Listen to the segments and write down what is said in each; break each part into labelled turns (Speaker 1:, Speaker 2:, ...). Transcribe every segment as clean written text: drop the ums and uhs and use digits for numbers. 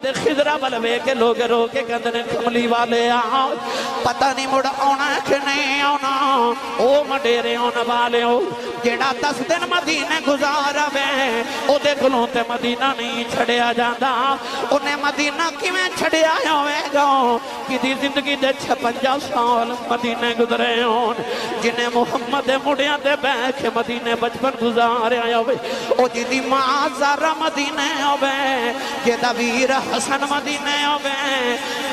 Speaker 1: خضرہ بلوے کے لوگ رو کے کندنے کملی والے آؤ پتہ نہیں مڑ آنا کہ نہیں آنا او مڈیرے آنا والے ہو جیڑا 10 دن مدینے گزارا بے او دے کلوں تے مدینہ نہیں چھڑیا جاندہ انہیں مدینہ کی میں چھڑیا ہوئے گا کی دی زندگی دے 56 سال مدینے گزرے ہون جنہیں محمد مڑیاں دے بیکھ مدینے بچپن گزارے ہوئے او جی دی معذرہ مدینے ہوئے جیدہ ویر حسن مدینے ہوئے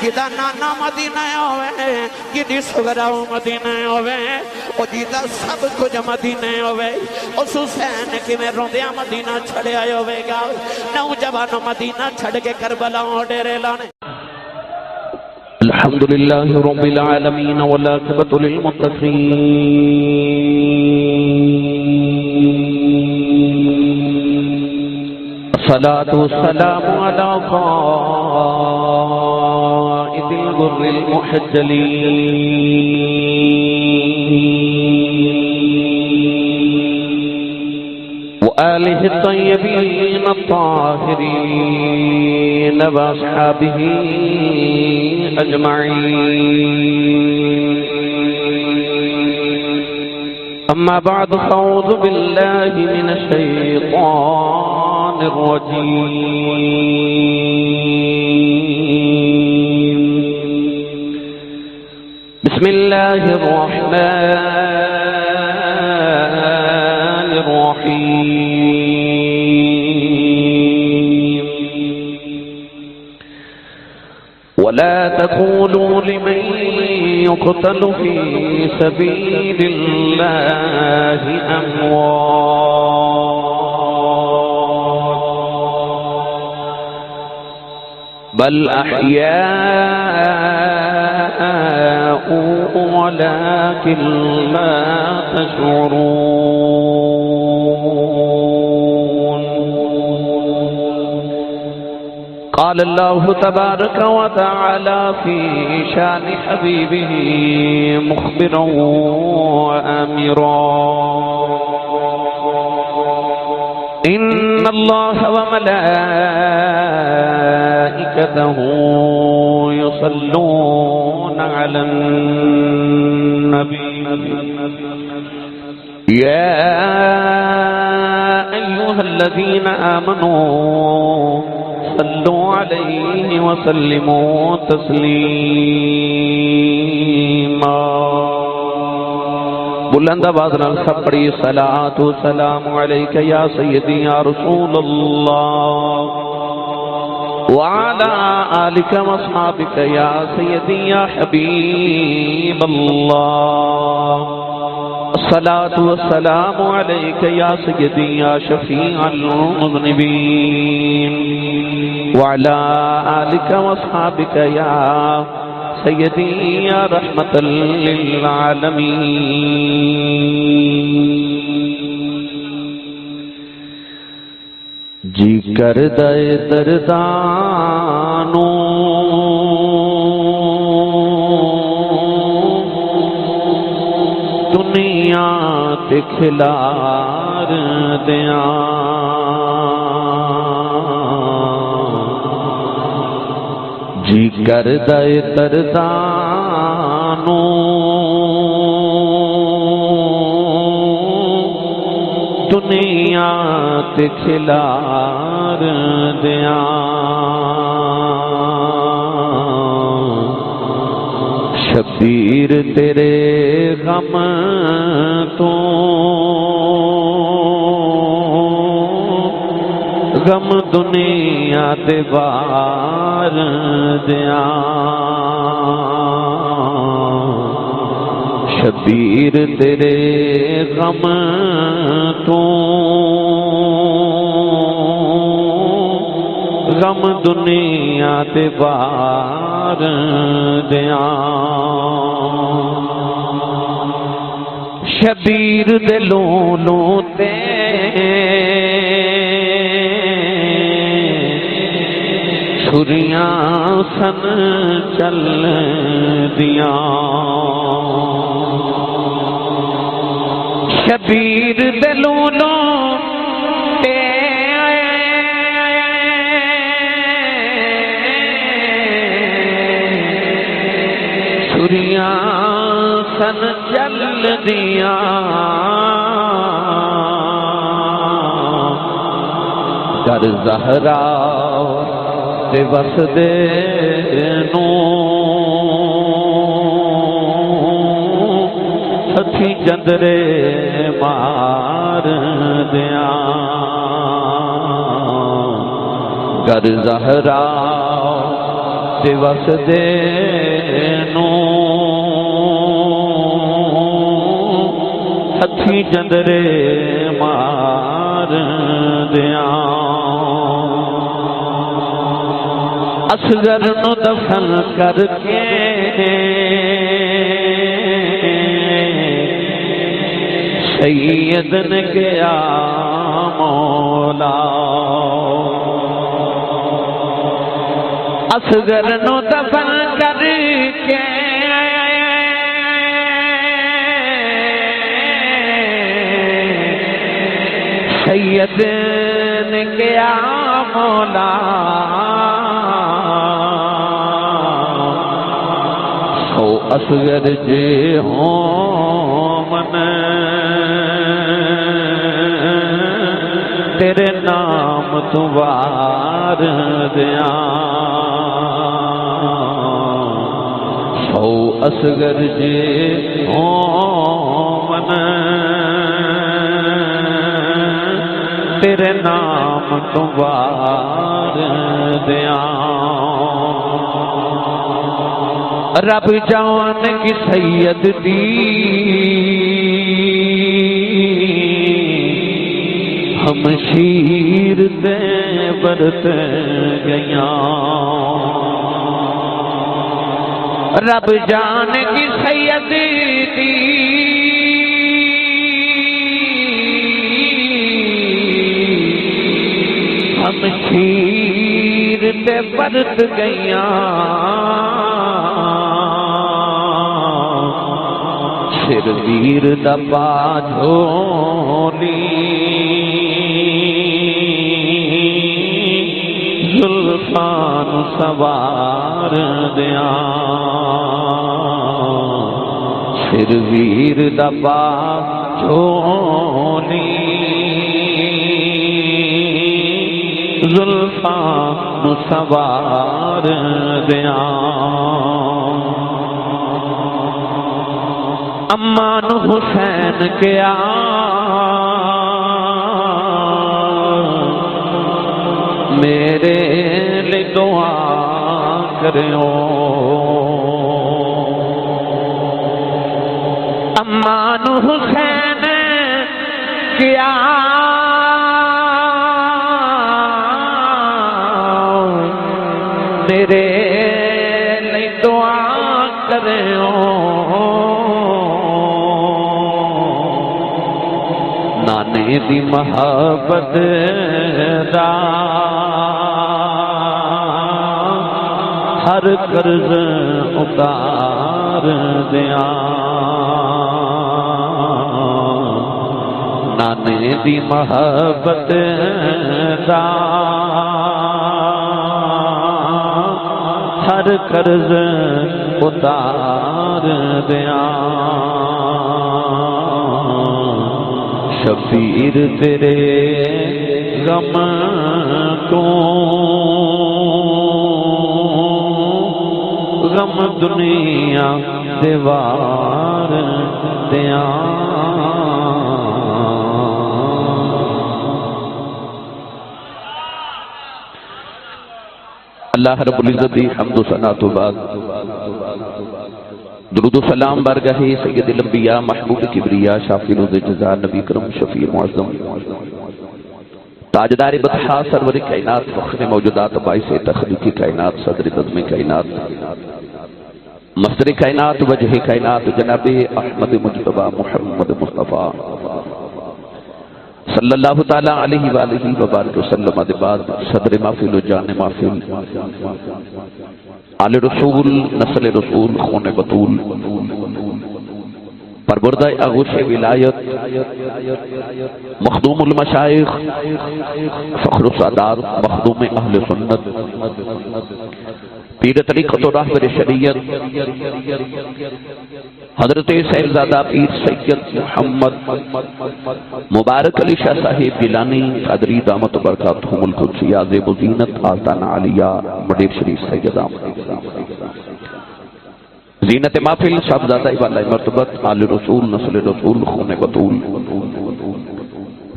Speaker 1: جیدہ نانا مدینے ہوئے جیدی سگراؤ مدینے ہوئے او جیدہ سب کچھ مدینے ہوئے اس حسین کی میں روندیاں مدینہ چھڑے آئے ہوئے گا نوجوانوں مدینہ چھڑ کے کربلا ڈیرے لانے
Speaker 2: الحمدللہ رب العالمین والعاقبۃ للمتقین الصلاة والسلام على قائد الغر المحجلين وآله الطيبين الطاهرين وأصحابه أجمعين أما بعد فأعوذ بالله من الشيطان الرجيم بسم الله الرحمن الرحيم ولا تقولوا لمن يقتل في سبيل الله أموات بل أحياء ولكن لا تشعرون قال الله تبارك وتعالى في شان حبيبه مخبرا وآمرا إن الله وملائكته يصلون على النبي يا أيها الذين آمنوا صلوا عليه وسلموا تسليما بلند آواز نال سب پڑھی صلاۃ و سلام علیک یا سیدی یا رسول اللہ وعلى آلك واصحابك يا سيدي يا حبيب الله الصلاة والسلام عليك يا سيدي يا شفيع المذنبين وعلى آلك واصحابك يا سيدي يا رحمة للعالمين جی کر دے دردانو دنیا دکھلار دیاں جی کر دے دردانو دنیا دکھلار دیاں شبیر تیرے غم تو غم دنیا دے بار دیاں شبیر تیرے غم تو غم دنیا تے بار دیاں شبیر دے لولوں تے چھریاں سن چل دیاں شبیر دے لولوں تے دیاں سن چل دیاں کر زہرا تے وسدے نوں سچی جندرے مار دیاں کر زہرا تے وسدے نوں سچی جندرے مار دیاں اصغر نو دفن کر کے سید نے کیا مولا اصغر نو دفن کر کے سید نے کیا مولا سو اصغر جے ہوں من تیرے نام توار دیاں سو اصغر جے ہوں من تیرے نام توار دیاں رب جان کی سید دی ہم شیر دے برت گیاں رب جان کی سید دی ہم شیر دے برت گیاں شرویر دبا جھولی زلفان سوار دیاں شرویر دبا جھولی زلفان سوار دیاں امان حسین کیا میرے لئے دعا کریو امان حسین کیا میرے لئے دعا کریو نانے دی محبت دا ہر قرض اتار دیاں نانے دی محبت دا ہر قرض اتار دیاں شبیر تیرے غم تو غم دنیا دیوار دیاں اللہ رب العزت دی حمد و ثنا تو بعد درود و سلام بارگاہ سید الانبیاء محبوب کبریا شافی روز جزا نبی کرم شفیع معظم تاجدار بطحا سرور کائنات فخر موجودات باعث تخلیق کائنات صدر نظم کائنات مصدر کائنات وجہ کائنات جناب احمد مجتبی محمد مصطفیٰ صلی اللہ تعالی علیہ وآلہ وبارک وسلم بعد صدر محفل و جان محفل آل رسول نسل رسول خون بطول پر سربردہ آغوش ولایت مخدوم المشائخ فخر السادات مخدوم اہل سنت پیر طریقت و راہبر شریعت حضرت صاحبزادہ پیر سید محمد مبارک علی شاہ صاحب گیلانی قادری دامت برکاتہم القدسیہ زیب و زینت آستانہ علیہ مدیر شریف سید احمد زینت محفل صاحبزادہ والا مرتبت آل رسول نسل رسول خون بطول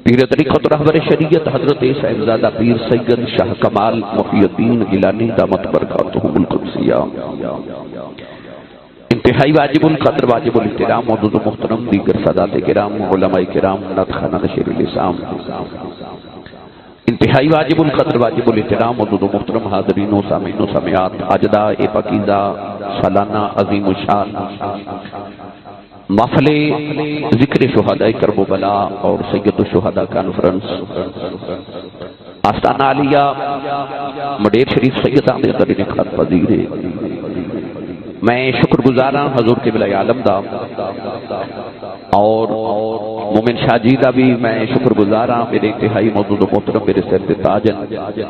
Speaker 2: پیر طریقت رہبر شریعت حضرت صاحبزادہ پیر سید شاہ کمال محی الدین گیلانی دامت برکاتہم القدسیہ انتہائی واجب القدر واجب الاحترام معزز و محترم دیگر سادات کرام علماء کرام نطخانہ شیر الاسلام انتہائی واجب القدر واجب الاحترام معزز و محترم حاضرین و سامعین و سامعات اجداء پاکیزہ سالانہ عظیم الشان محفل ذکر شہداء کرب و بلا اور سید الشہداء کانفرنس آستانہ علیہ مدیر شریف سید احمد قدر نکھات پذیر ہے میں شکر گزارا حضور قبلہ عالم دا اور مومن شاہ جی دا بھی میں شکر گزارا میرے انتہائی معزز و محترم میرے سر تاجن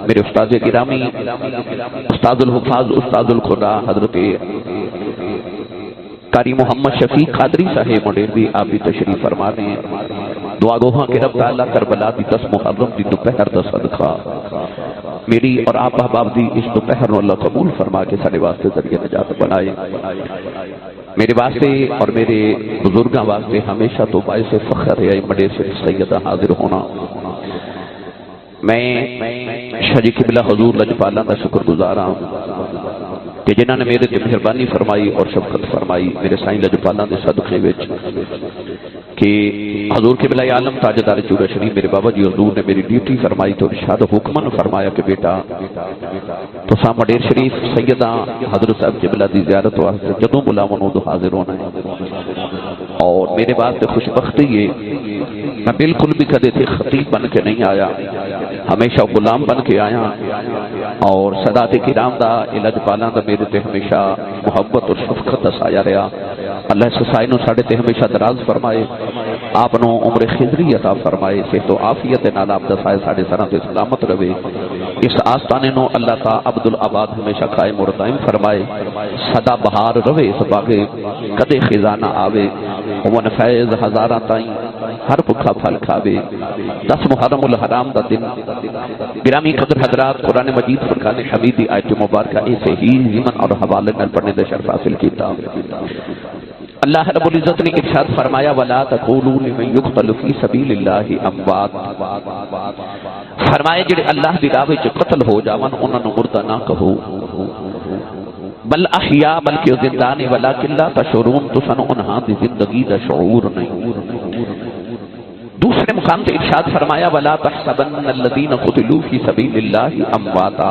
Speaker 2: میرے استاد گرامی استاد الحفاظ استاد الخدا حضرت قاری محمد شفیق قادری صاحب مڈیر بھی آپ بھی تشریف فرما دیں دعا گوہاں کہ رب تعالیٰ کربلا دی 10 محرم دی دوپہر دا صدقہ میری اور آپ احباب دی اس دوپہر نو اللہ قبول فرما کے سارے واسطے ذریعہ نجات بنائے میرے واسطے اور میرے بزرگاں واسطے ہمیشہ تو باعث فخر ہے مڈیر سے سیدہ حاضر ہونا میں شاہ جی قبلہ حضور لجپالاں دا شکر گزارا کہ جنہاں نے میرے تے مہربانی فرمائی اور شفقت فرمائی میرے سائیں لجپالاں دے صدقے وچ کہ حضور قبلہ عالم تاجدار چورا شریف میرے بابا جی حضور نے میری ڈیوٹی فرمائی تو ارشاد حکمن فرمایا کہ بیٹا تو سا مڈیر شریف سیدہ حضرت صاحب قبلہ دی زیارت واسطے جدوں بلاون اودوں حاضر ہونا ہے اور میرے واسطے خوش بختی ہے میں بالکل بھی کدے تھے خطیب بن کے نہیں آیا ہمیشہ غلام بن کے آیا اور سادات کرام دا لجپالاں دا میرے تے ہمیشہ محبت اور شفقت دا سایہ رہا اللہ اس سائے نو ساڈے تے ہمیشہ دراز فرمائے آپ نو عمر خضری عطا فرمائے صحت و عافیت نال آپ دا سایہ ساڈے سراں تے سلامت رہے اس آستانے نو اللہ تا عبد العباد ہمیشہ قائم اور دائم فرمائے سدا بہار رہے اس باغے کدے خزانہ آوے ومن فیض ہزاراں تائیں ہر بھکھا پھل کھاوے 10 محرم الحرام دا دن گرامی قدر حضرات قرآن مجید فرقان حمیدی آیت مبارکہ ایسے ہی ضمن اور حوالے نال پڑھنے دا شرف حاصل کیتا اللہ رب العزت نے ارشاد فرمایا ولا تقولوا لمن يقتل في سبيل الله اموات فرمایا جڑے اللہ دی راہ وچ قتل ہو جاون انہاں نوں مردہ نہ کہو بل احیاء بلکہ زندہ نے ولکن لا تشعرون تسن انہاں دی زندگی دا شعور نہیں دوسرے مقام سے ارشاد فرمایا ولا تحسبن الذين قتلوا في سبيل الله امواتا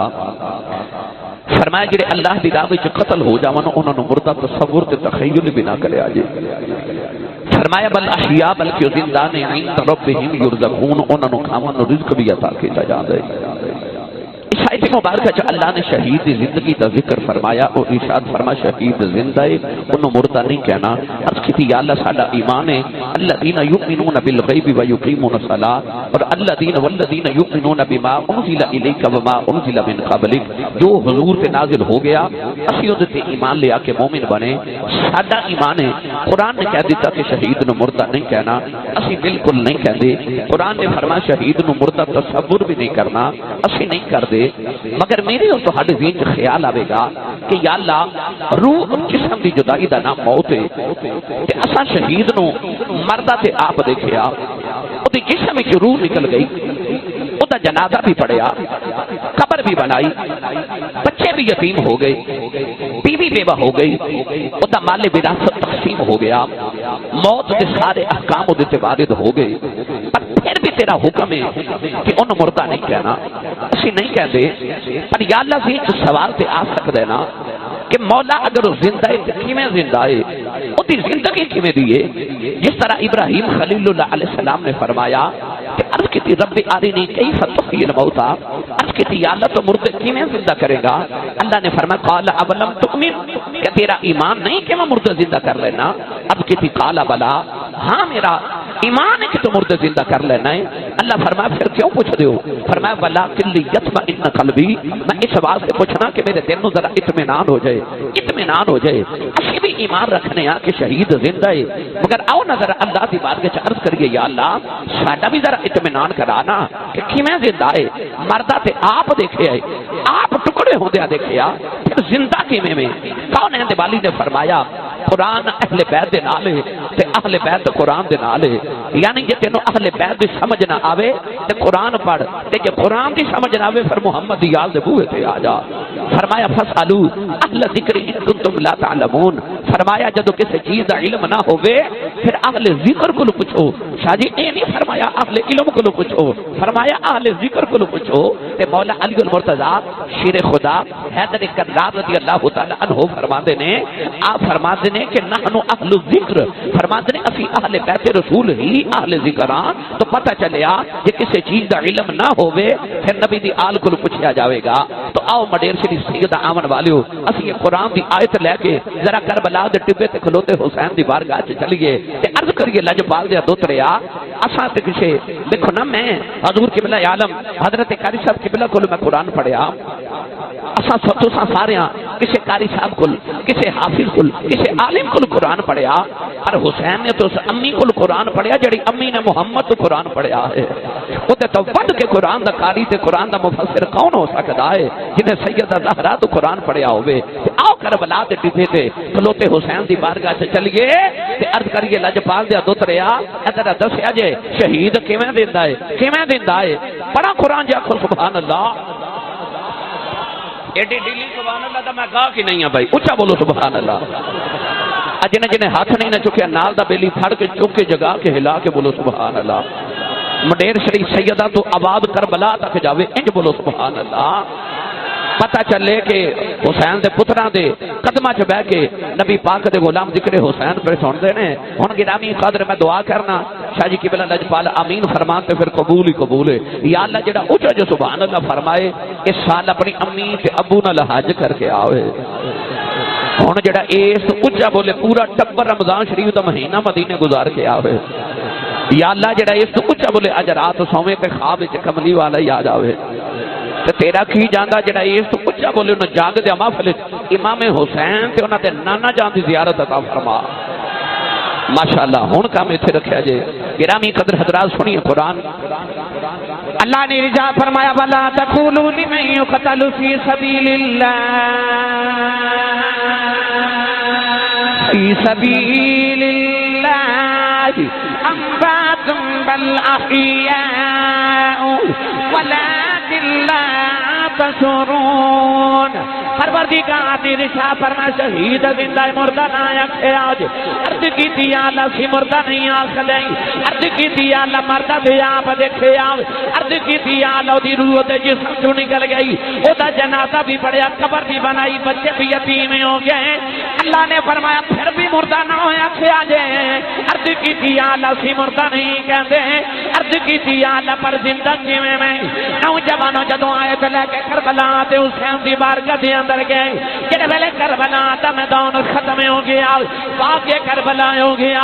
Speaker 2: فرمایا جڑے اللہ دی راہ وچ قتل ہو جاون انہاں نوں مردہ تصور تے تخیل بھی نہ کرے اجے فرمایا بل احیاء بلکہ زندہ نے عند ربهم يرزقون انہاں نوں کھاون نوں رزق بھی عطا کیتا جاندا ہے اس آیت مبارکہ چ اللہ نے شہید زندگی کا ذکر فرمایا اور ارشاد فرما شہید زندہ ہے انہوں مردہ نہیں کہنا عرض کی یا اللہ ساڈا ایمان ہے الذین یؤمنون بالغیب ویقیمون الصلاۃ اور والذین یؤمنون بما انزل الیک وما انزل من قبلک جو حضور پہ نازل ہو گیا اسی اودے تے ایمان لے کے مومن بنے ساڈا ایمان ہے قرآن نے کہہ دیتا کہ شہید نو مردہ نہیں کہنا اسی بالکل نہیں کہندے قرآن نے فرمایا شہید نو مردہ تصور بھی نہیں کرنا اسی نہیں کردے مگر میرے اور تہاڈے ذہن وچ خیال آوے گا کہ یا اللہ روح جسم دی جدائی دا نام موت ہے تے اساں شہید نو مردہ تے آپ دیکھیا اودے جسم وچ روح نکل گئی اودہ جنازہ بھی پڑھیا قبر بھی بنائی بچے بھی یتیم ہو گئے بیوی بیوہ ہو گئی اودہ مال وراثت تقسیم ہو گیا موت دے سارے احکام اودے تے وارد ہو گئے پھر بھی تیرا حکم ہے کہ انہوں مردہ نہیں کہنا اسی نہیں کہتے پر یا اللہ ذہن سوال تے آ سکتا ہے نا کہ مولا اگر وہ زندہ ہے تو کیویں زندہ ہے وہ دی زندگی کیویں دی ہے جس طرح ابراہیم خلیل اللہ علیہ السلام نے فرمایا کہ عرض کی رب ارنی کیف تحیی الموتى، عرض کی یا اللہ تو مردے کیویں زندہ کرے گا؟ اللہ نے فرمایا قال اولم تؤمن، کہ تیرا ایمان نہیں کہ میں مردے زندہ کر لینا؟ عرض کی قال بلا، ہاں میرا ایمان ہے کہ تو مردے زندہ کر لینا ہے۔ اللہ فرمایا پھر کیوں پوچھ رہے ہو؟ فرمایا ولکن لیطمئن قلبی، میں اس واسطے پوچھنا کہ میرے دل میں ذرا اطمینان ہو جائے، اطمینان ہو جائے۔ اسی بھی ایمان رکھنے ہاں کہ شہید زندہ ہے، مگر آؤ نہ ذرا اللہ کی بارگاہ وچ عرض کریے یا اللہ ساڈا بھی ذرا اطمینان کرانا کہ کیویں زندہ ہے؟ مردہ تے آپ دیکھے ہے، آپ ٹکڑے ہوندیا دیکھیا، پھر زندہ کیویں میں؟ کون ہے والی نے فرمایا قرآن اہل بیت دے نال ہے تے اہل بیت قرآن دے نال ہے، یعنی جے تینوں اہل بیت دی سمجھ نہ آوے تے قرآن پڑھ، تے جے قرآن دی سمجھ نہ آوے پھر محمد دی یاد دے بوئے تے آ جا۔ فرمایا فسالو اہل ذکر ان کنتم لا تعلمون، فرمایا جدو کسی چیز دا علم نہ ہوئے پھر اہل ذکر کو پوچھو۔ شاہ جی اے نہیں فرمایا اہل علم کو پوچھو، فرمایا اہل ذکر کو پوچھو۔ تے مولا علی المرتضیٰ شیر خدا حیدر کرار رضی اللہ تعالی عنہ فرماندے نے، آپ فرماندے نے کہ نحن اہل الذکر، فرماندے نے اسی اہل بیت رسول ہی اہل ذکراں، تو پتہ چلیا کہ کسی چیز دا علم نہ ہوئے پھر نبی دی آل کو پوچھیا جاوے گا۔ تو آؤ مڈیر شریف سید آمن والیو اسی یہ قرآن دی آیت لے کے ذرا کربلا دے ٹبے تے کھلوتے حسین دی بارگاہ چ چلیے تے عرض کریے لجپال دے دوتریا اساں تے کسے دیکھو نا، میں حضور قبلہ عالم حضرت قاری صاحب قبلہ کول میں قرآن پڑھیا، اساں تساں ساریاں کسے قاری صاحب کول، کسے حافظ کول، کسے عالم کول قرآن پڑھیا، پر حسین نے تو اس امی کول قرآن پڑھیا جڑی امی نے محمد تو قرآن پڑھیا ہے۔ او تے تو ود کے قرآن دا قاری تے قرآن دا مفسر کون ہو سکدا ہے جنہیں سیدہ زہرا تو قرآن پڑھیا ہوئے؟ آؤ کربلا تے ٹھے تے کھلوتے حسین دی بارگاہ سے چلیے تے عرض کریے لجپال دے دوتریا ادھر دسیا جے شہید کیویں دیندا ہے، کیویں دیندا ہے؟ بڑا قرآن جا کھول سبحان اللہ، ایڈی ڈیلی سبحان اللہ دا میں کہا کہ نہیں ہے بھائی، اونچا بولو سبحان اللہ۔ جنہیں جنہیں ہاتھ نہیں نہ چکیا نال دا بیلی پھڑ کے چک کے جگا کے ہلا کے بولو سبحان اللہ۔ مڈیر شریف سیدہ تو آباد کربلا تک جاوے انج بولو سبحان اللہ، پتہ چلے کہ حسین دے پتراں دے قدمہ چ بیٹھ کے نبی پاک دے غلام ذکر حسین پر سن دے نے۔ ہن گرامی قدر میں دعا کرنا شاہ جی قبلہ لجپال آمین فرمان تے پھر قبول ہی قبول ہے۔ یا اللہ جڑا اونچا جو سبحان اللہ فرمائے اس سال اپنی امی تے ابو نال حج کر کے آوے۔ ہن جڑا اس اونچا بولے پورا ٹبر رمضان شریف دا مہینہ مدینے گزار کے آوے۔ یا اللہ جڑا اس اونچا بولے اج رات سویں تے خواب وچ کملی والا یاد آوے۔ تے تیرا کی جاندا جڑا اس تو اونچا بولے انہاں جاگ دے محفل امام حسین تے انہاں دے نانا جان دی زیارت عطا فرما۔ ماشاءاللہ ہن کام ایتھے رکھیا جے۔ گرامی قدر حضرات سنیے قرآن، اللہ نے ارشاد فرمایا ولا تقولوا لمن يقتل في سبيل الله في سبيل الله أموات بل أحياء ولكن لا تشعرون۔ پروردگار نے ارشاد فرمایا شہید زندہ مردہ نہ آکھے آج، عرض کی تھی اللہ سی مردہ نہیں آکھ لیں، عرض کی تھی اللہ مردہ بھی آپ دیکھے آج، عرض کی تھی اللہ دی روح دے جسم جو نکل گئی، او دا جنازہ بھی پڑیا، قبر بھی بنائی، بچے بھی یتیم ہو گئے۔ اللہ نے فرمایا پھر بھی مردہ نہ ہو آکھے آج، عرض کی تھی اللہ سی مردہ نہیں کہتے ہیں، عرض کی تھی اللہ پر زندہ کیویں میں نوجوانوں جدوں آئے تو لے کے کربلا تے حسین دی بارگاہ دے اندر گئے، جڑے ویلے کربلا دا میدان ختم ہو گیا، واقعہ کربلا ہو گیا،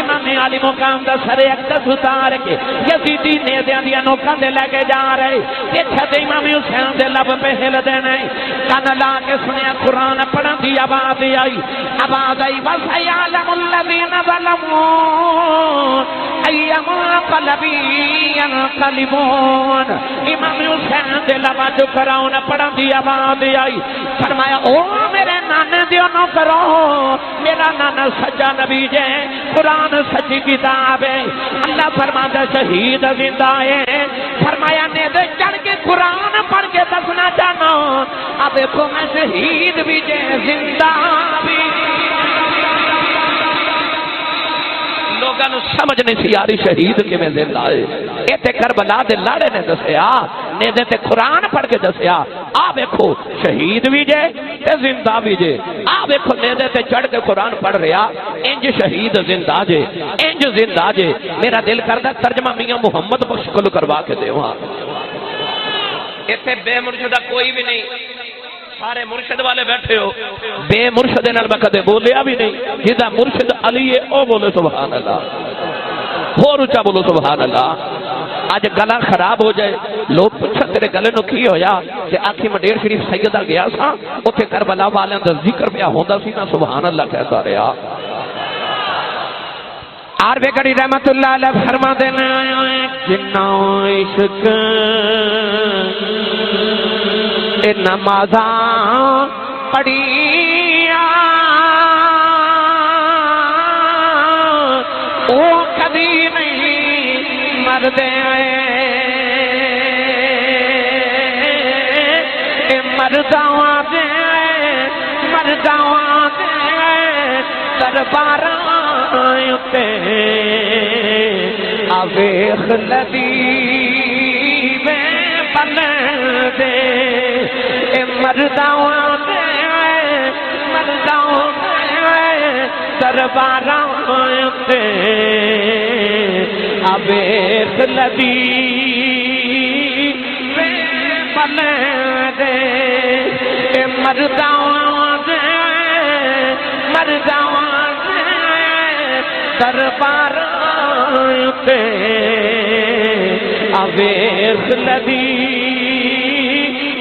Speaker 2: امام علی مقام دا سر اقدس اتار کے یزیدی نیزیاں دی نوکاں دے لے کے جا رہے، ایتھے تے امام حسین دے لب پہ ہل دینے، کان لا کے سنیا قرآن پڑھن دی آواز آئی، وَسَيَعْلَمُ الَّذِينَ ظَلَمُوا أَيَّ مُنقَلَبٍ يَنقَلِبُونَ۔ امام حسین دے لبا جو قرآن پڑھن دی آواز آئی، فرمایا او میرے نانے دیو نو کرو، میرا نانا سچا نبی جے، قرآن سچی کتاب ہے۔ اللہ فرماتا شہید زندہ ہے، فرمایا نیزے چڑھ کے قرآن پڑھ کے دسنا چاہنا اب دیکھو میں شہید بھی جے زندہ بھی۔ لوگاں نو سمجھ نہیں سی آ رہی شہید کیویں زندہ ہے۔ ایتھے کربلا دے لاڑے نے دسیا نیزے تے قرآن پڑھ کے دسیا آ ویکھو شہید بھی جے تے زندہ بھی جے آ ویکھو نیزے تے چڑھ کے قرآن پڑھ رہا انج شہید زندہ جے انج زندہ جے میرا دل کردا ترجمہ میاں محمد بخش کو کروا کے دیواں ایتھے بے مرشدہ کوئی بھی نہیں سارے مرشد والے بیٹھے ہو بے مرشد نال میں کدے بولیا بھی نہیں جدا مرشد علی ہے او بولے سبحان اللہ اور اونچا بولو سبحان اللہ اج گلا خراب ہو جائے لوگ پوچھن تیرے گلے نو کی ہویا کہ آکھی مڈیر شریف سیدہ گیا سا اوتھے کربلا والے دا ذکر پیا ہوندا سی نا سبحان اللہ کہتا رہیا آر بے گڑی رحمت اللہ علیہ فرما دینا جنہ عشق نمازاں پڑھیا او کبھی نہیں مردے مرداں دے درباراں تے آویخ لدی میں بلندے مرداں دے درباراں تے آویخ لدی میں بلندے مرداں دے درباراں تے آویخ لدی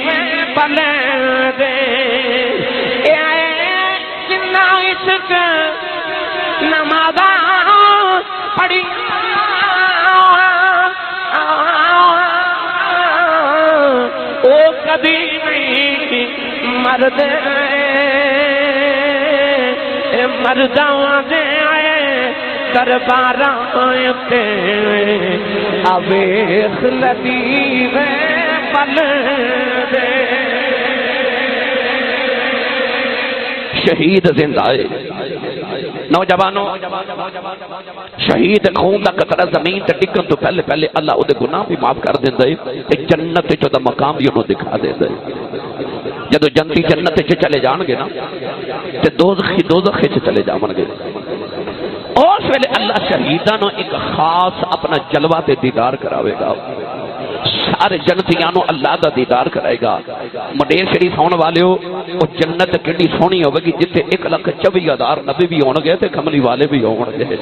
Speaker 2: میں بلندے جنہ عشق نمازاں پڑھی او کبھی نہیں مردے مرداں دے درباراں تے آویخ لدی میں بلندے شہید زندہ ہے نوجوانوں شہید خون دا قطرہ زمین تے ڈگن تو پہلے پہلے اللہ او دے گناہ بھی معاف کر دیندا ہے تے جنت وچ دا مقام بھی انہوں دکھا دیندا ہے جدو جنتی جنت وچ چلے جان گے نا تے دوزخی دوزخ وچ چلے جاون گے اس ویلے اللہ شہیداں نو ایک خاص اپنا جلوہ تے دیدار کراوے گا سارے جنتیاں نو اللہ دا دیدار کرائے گا مڈیر شریف ہون والیو او جنت کڈی سونی ہوے گی جتھے 1,24,000 نبی بھی ہون گے تے کملی والے بھی ہون گے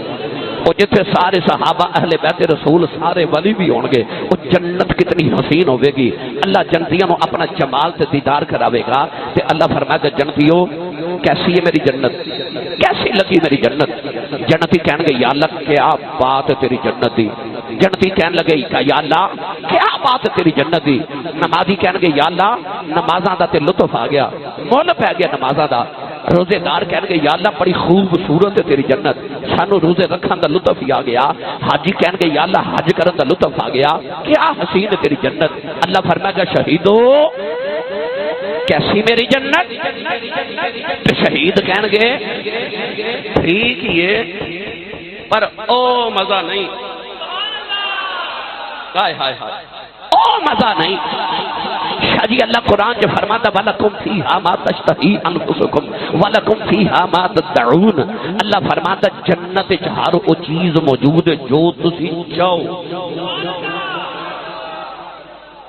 Speaker 2: او جتھے سارے صحابہ اہل بیت رسول سارے ولی بھی ہون گے او جنت کتنی حسین ہوے گی اللہ جنتیاں نو اپنا جمال تے دیدار کراوے گا تے اللہ فرمائے گا جنتیو کیسی ہے میری جنت کیسی لگی میری جنت جنتی کہن گے یا اللہ کیا بات ہے تیری جنت دی جنتی کہن لگے یا اللہ کیا بات ہے تیری جنت دی نمازی کہن گے یا اللہ نمازاں دا تے لطف آ گیا مول پہ گیا نمازاں دا روزے دار کہن گے یا اللہ بڑی خوبصورت ہے تیری جنت سانو روزے رکھن دا لطف ہی آ گیا حاجی کہن گے یا اللہ حج کرن دا لطف آ گیا کیا حسین ہے تیری جنت اللہ فرمائے گا شہیدو کیسی میری جنت شہید کہن گے ٹھیک یہ پر او مزہ نہیں ہائے ہائے ہائے او مزہ نہیں شاہ جی اللہ قرآن جو فرماتا وَلَكُمْ فِيهَا مَا تَشْتَهِي أَنفُسُكُمْ وَلَكُمْ فِيهَا مَا تَدَّعُونَ اللہ فرماتا جنت ہر وہ چیز موجود ہے جو تسی چاہو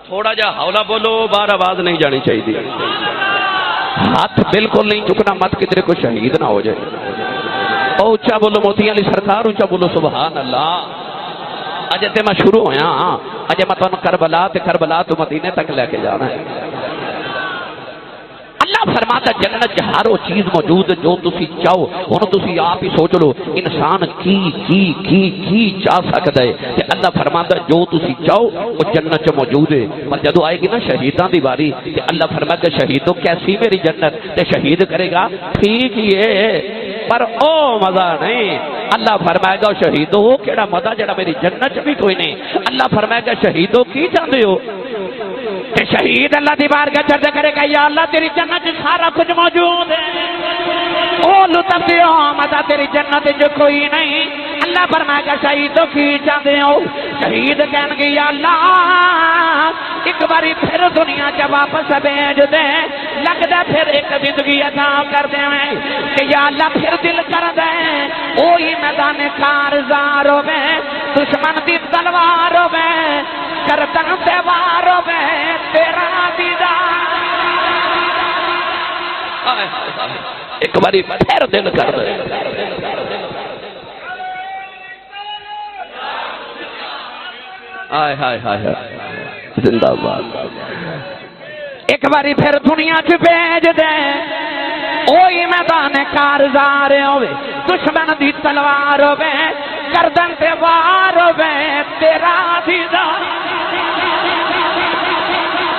Speaker 2: تھوڑا جا حولا بولو بار آواز نہیں جانی چاہیے ہاتھ بالکل نہیں چکنا مت کدھر کو شہید نہ ہو جائے اونچا بولو موتی علی سرکار اونچا بولو سبحان اللہ اجے تے میں شروع ہویا اجے میں تانوں کربلا تو مدینے تک لے کے جانا ہے اللہ فرماتا جنت ہر وہ چیز موجود ہے جو تسی چاہو ہن تسی آپ ہی سوچ لو انسان کی چاہ سکتا ہے کہ اللہ فرماتا جو تسی چاہو وہ جنت موجود ہے پر جدو آئے گی نا شہیداں دی باری کہ اللہ فرماتا شہیدوں کیسی میری جنت تے شہید کرے گا ٹھیک ہی ہے پر او مزہ نہیں اللہ فرمائے گا شہیدوں کیڑا مزہ جڑا میری جنت بھی کوئی نہیں اللہ فرمائے گا شہیدوں کی چاہتے ہو کہ شہید اللہ دی بارگاہ چرچ کرے گا یا اللہ تیری جنت سارا کچھ موجود ہے او لطف دیو مزہ تیری جنت جو کوئی نہیں
Speaker 1: اللہ فرمائے گا شہید تو کی چاہتے ہو؟ شہید کہن گے یا اللہ ایک باری پھر دنیا چ واپس بھیج دے، لگتا پھر ایک زندگی عطا کر دے کہ یا اللہ پھر دل کر دے وہی میدان کارزار ہوے، دشمن دی تلوار ہوے، گردن تے وار ہوے، تیرا دیدار
Speaker 2: ایک باری پھر دل کر دے۔ آئے ہائے ہائے زندہ باد۔
Speaker 1: ایک باری پھر دنیا چ بھیج دے وہی میدان کارزار ہوے، دشمن دی تلوار ہوے، گردن تے وار ہوے، تیرا دیدار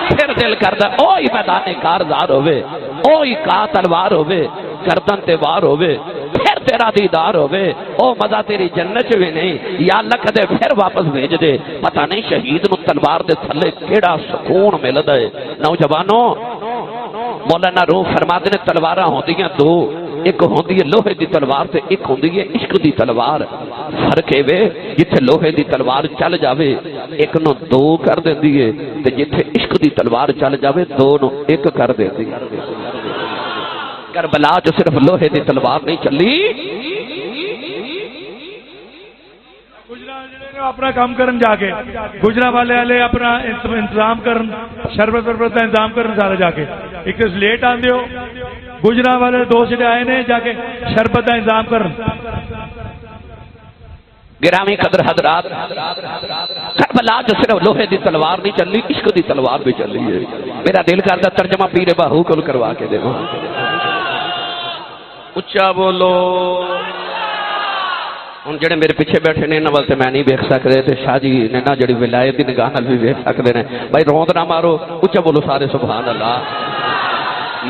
Speaker 2: پھر دل کردا اوہی میدان کارزار ہوے، اوہی کا تلوار ہوے، گردن تے وار ہوے، پھر تیرا دیدار ہوے، او مزہ تیری جنت بھی نہیں یا اللہ کدے پھر واپس بھیج دے۔ پتہ نہیں شہید نو تلوار دے تھلے کیڑا سکون ملدا ہے۔ نوجوانوں مولانا روح فرماتے نے تلواراں ہوندیاں دو، ایک ہوندی ہے لوہے دی تلوار تے ایک ہوندی ہے عشق دی تلوار۔ فرق ہے وے جتھے لوہے دی تلوار چل جاوے ایک نو دو کر دیندی ہے تے جتھے عشق دی تلوار چل جاوے دو نو ایک کر دیندی ہے۔ کربلا جو صرف لوہے دی تلوار نہیں چلی،
Speaker 3: اپنا کام کرن جا کے گجرا والے والے اپنا انتظام کرن، شربت وربت کا انتظام کرن سارے جا کے، ایک تو لیٹ آندے ہو، گجرا والے دو جڑے آئے نے جا کے شربت کا انتظام کرن۔
Speaker 2: گرامی قدر حضرات، کربلا جو صرف لوہے دی تلوار نہیں چلی، عشق دی تلوار بھی چلی ہے۔ میرا دل کرتا ترجمہ پیر باہو کل کروا کے دے۔ اچھا بولو۔ ہن جڑے میرے پیچھے بیٹھے نے انہاں ول تے میں نہیں ویکھ سکدے تے شاہ جی نے نا جڑی ولایت دی نگاہ نال بھی ویکھ سکدے نے۔ بھائی روند نہ مارو، اچھا بولو سارے سبحان اللہ۔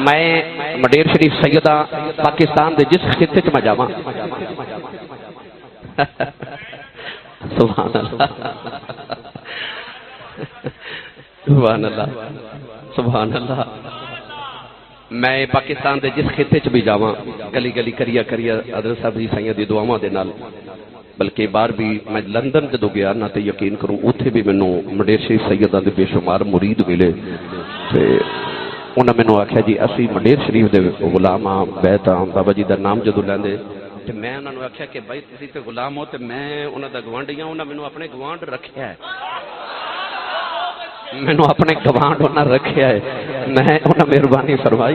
Speaker 2: میں مڈیر شریف سیدہ پاکستان دے جس خطے چ میں جاواں سبحان اللہ سبحان اللہ سبحان اللہ، میں پاکستان دے جس خطے چ بھی جاواں گلی گلی کریا کریا حضرت صاحب جی سائیں دی دعاواں دے نال، بلکہ بار بھی میں لندن جدوں گیا نا تے یقین کروں اوتھے بھی مینوں مڈیر شریف سیداں دے بے شمار مرید ملے تے انہاں مینوں آکھیا جی اسی مڈیر شریف دے غلام ہاں، بیت ہاں، بابا جی دا نام جدوں لیندے تے میں انہاں نوں آکھیا کہ بھائی تسی تے غلام ہو تے میں انہاں دا گوانڈی ہاں، انہاں مینوں اپنے گوانڈ رکھیا ہے، مینوں اپنے گوانڈ انہاں رکھیا ہے، میں انہاں مہربانی فرمائی